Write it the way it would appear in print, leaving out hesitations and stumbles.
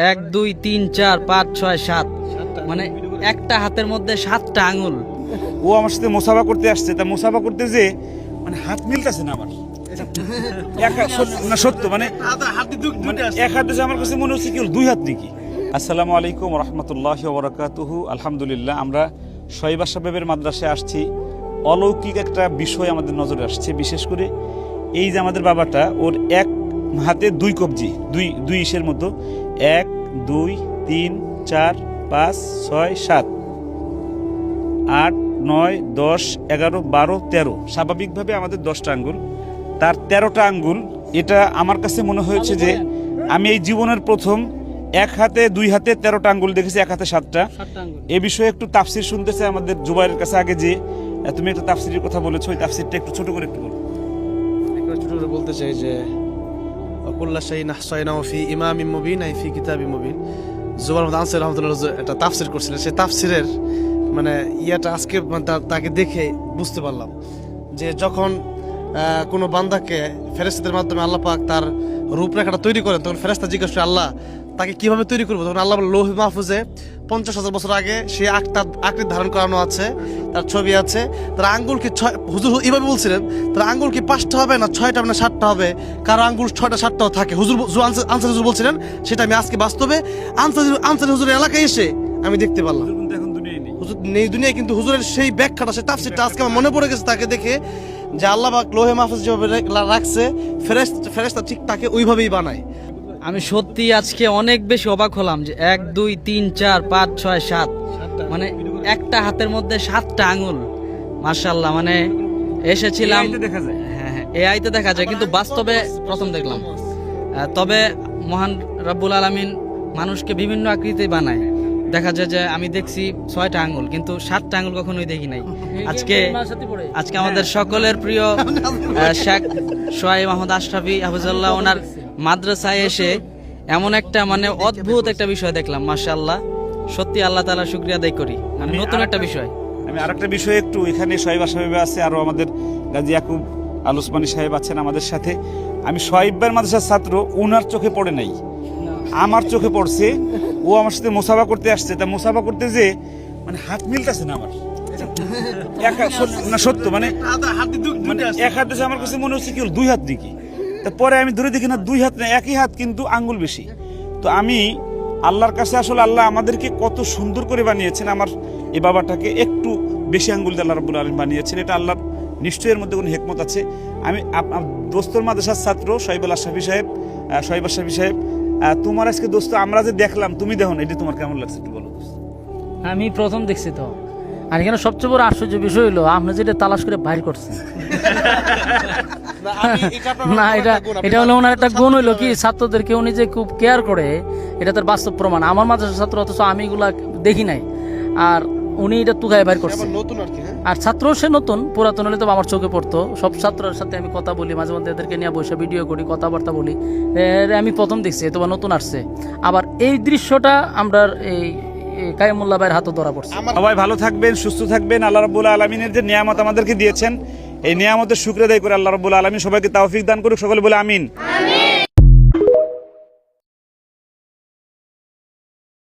1 2 3 4 5 6 7 মানে একটা হাতের মধ্যে 7টা আঙ্গুল। ও আমার সাথে মুসাফা করতে আসছে, তা মুসাফা করতে যে মানে হাত মিলতেছে না আমার। সত্য মানে এক হাতে আমার কাছে মনে হচ্ছে কি দুই হাত নাকি। আসসালামু আলাইকুম রহমতুল্লাহি ওয়া বারাকাতুহু। আলহামদুলিল্লাহ, আমরা শোয়েব আশরাফের মাদ্রাসায় আসছি। অলৌকিক একটা বিষয় আমাদের নজরে আসছে, বিশেষ করে এই যে আমাদের বাবাটা, ওর এক হাতে দুই কবজি, দুই ইসের মতো 1 2 3 4 5 6 7 8 9 10 11 12 13। স্বাভাবিকভাবে আমাদের 10টা আঙ্গুল, তার 13টা আঙ্গুল। এটা আমার কাছে মনে হয়েছে যে আমি এই জীবনের প্রথম এক হাতে দুই হাতে 13টা আঙ্গুল দেখেছি, এক হাতে 7টা। এ বিষয়ে একটু তাফসির শুনতে চাই আমাদের জুবাইরের কাছে। আগে যে তুমি একটা তাফসিরের কথা বলেছো, ওই তাফসিরটা একটু ছোট করে একটু বলো। ছোট করে বলতে চাই যে কুল্লা শাইইন আহসাইনাহু ফি ইমামিন মুবিন, আই ফি কিতাবিন মুবিন। জুবাইর আহমদ আনসারী রাহমাতুল্লাহ একটা তাফসির করছিলেন, সেই তাফসিরের মানে ইয়াটা আজকে তাকে দেখে বুঝতে পারলাম যে যখন কোনো বান্দাকে ফেরেশতাদের মাধ্যমে আল্লাহ পাক তার রূপরেখাটা তৈরি করেন, তখন ফেরেশতা জিজ্ঞাসা করে আল্লাহ তাকে কিভাবে তৈরি করবো। তখন আল্লাহ লৌহ মাহফুজে 50,000 বছর আগে সে আকৃতি ধারণ করানো আছে, তার ছবি আছে। তার আঙ্গুল কি হুজুর এইভাবে বলছিলেন, তার আঙ্গুল কি 5টা হবে না 6টা হবে না 7টা হবে, কারো আঙ্গুল 6টা 7টাও থাকে। আনসারী হুজুর বলছিলেন, সেটা আমি আজকে বাস্তবে আনসারী হুজুরের এলাকায় এসে আমি দেখতে পারলাম। এখন দুনিয়ায় নেই, হুজুর নেই দুনিয়ায়, কিন্তু হুজুরের সেই ব্যাখ্যাটা, সেই তাফসীরটা আজকে আমার মনে পড়ে গেছে তাকে দেখে, যে আল্লাহ পাক লৌহে মাহফুজ যেভাবে রাখছে ফেরেশতা ঠিক তাকে ওইভাবেই বানায়। আমি সত্যি আজকে অনেক বেশি অবাক হলাম যে 1 2 3 4 5 6 7 মানে একটা হাতের মধ্যে 7টা আঙ্গুল। মাশাআল্লাহ, মানে এসেছিলাম, দেখা যায়। হ্যাঁ এআইতে দেখা যায়, কিন্তু বাস্তবে প্রথম দেখলাম। তবে মহান রব্বুল আলামিন মানুষকে বিভিন্ন আকৃতি বানায়। দেখা যায় যে আমি দেখছি 6টা আঙ্গুল, কিন্তু 7টা আঙ্গুল কখনোই দেখি নাই। আজকে আমাদের সকলের প্রিয় শেখ শোয়েব আহমদ আশরাফি হাফিজাল্লাহ, ওনার মাদ্রাসায় এসে এমন একটা মানে অদ্ভুত একটা বিষয় দেখলাম। মাশাআল্লাহ, সত্যি আল্লাহ তাআলা শুকরিয়া আদায় করি। মানে নতুন একটা বিষয়। আমি আরেকটা বিষয় একটু, এখানে শোয়েব সাহেব আছে, আরো আমাদের গাজী ইয়াকুব আল ওসমানী সাহেব আছেন আমাদের সাথে। আমি শোয়েব ভাইয়ের মাদ্রাসার ছাত্র, ওনার চোখে পড়ে নাই, আমার চোখে পড়ছে। ও আমার সাথে মুসাফা করতে আসছে, তা মুসাফা করতে যে মানে হাত মিলতেছে না আমার। সত্য মানে এক হাতে আমার কাছে মনে হচ্ছে কি দুই হাত নাকি। তারপরে আমি ধরে দেখি না দুই হাত না, একই হাত, কিন্তু আঙ্গুল বেশি। তো আমি আল্লাহর কাছে আসলে আল্লাহ আমাদেরকে কত সুন্দর করে বানিয়েছেন, আমার এই বাবাটাকে একটু বেশি আঙ্গুল দিয়ে আল্লাহ রাব্বুল আলামিন বানিয়েছেন। এটা আল্লাহর নিশ্চয়ের মধ্যে কোনো হিকমত আছে। আমি দোস্তর মাদ্রাসার ছাত্র শোয়েব আশরাফি সাহেব, তোমার আজকে দোস্ত আমরা যে দেখলাম, তুমি দেখো না, এটা তোমার কেমন লাগছে একটু বলো। আমি প্রথম দেখছি তো, আর এখানে সবচেয়ে বড় আশ্চর্য বিষয় হলো আপনি যেটা তালাশ করে বাইর করছেন। না, এটা হলো ওনার একটা গুণ, হইলো কি ছাত্রদেরকে উনি যে খুব কেয়ার করে, এটা তার বাস্তব প্রমাণ। আমার মাদ্রাসার ছাত্র, অথচ আমি এগুলা দেখি নাই, আর উনি এটা তুকায় বাইর করছে। আর ছাত্র সে নতুন, পুরাতন হলে তো আমার চোখে পড়তো। সব ছাত্রের সাথে আমি কথা বলি, মাঝে মধ্যে এদেরকে নিয়ে বসে ভিডিও করি, কথাবার্তা বলি। আমি প্রথম দেখছি, এত নতুন আসছে। আবার এই দৃশ্যটা আমরা এই কাইমুল্লাহ ভাইয়ের হাতে ধরা পড়ছে। সবাই ভালো থাকবেন, সুস্থ থাকবেন। আল্লাহ রাব্বুল আলামিনের যে নিয়ামত আমাদেরকে দিয়েছেন, এই নিয়ামতের শুকরিয়া আদায় করে আল্লাহ রাব্বুল আলামিন সবাইকে তৌফিক দান করুক। সকলে বলে আমিন।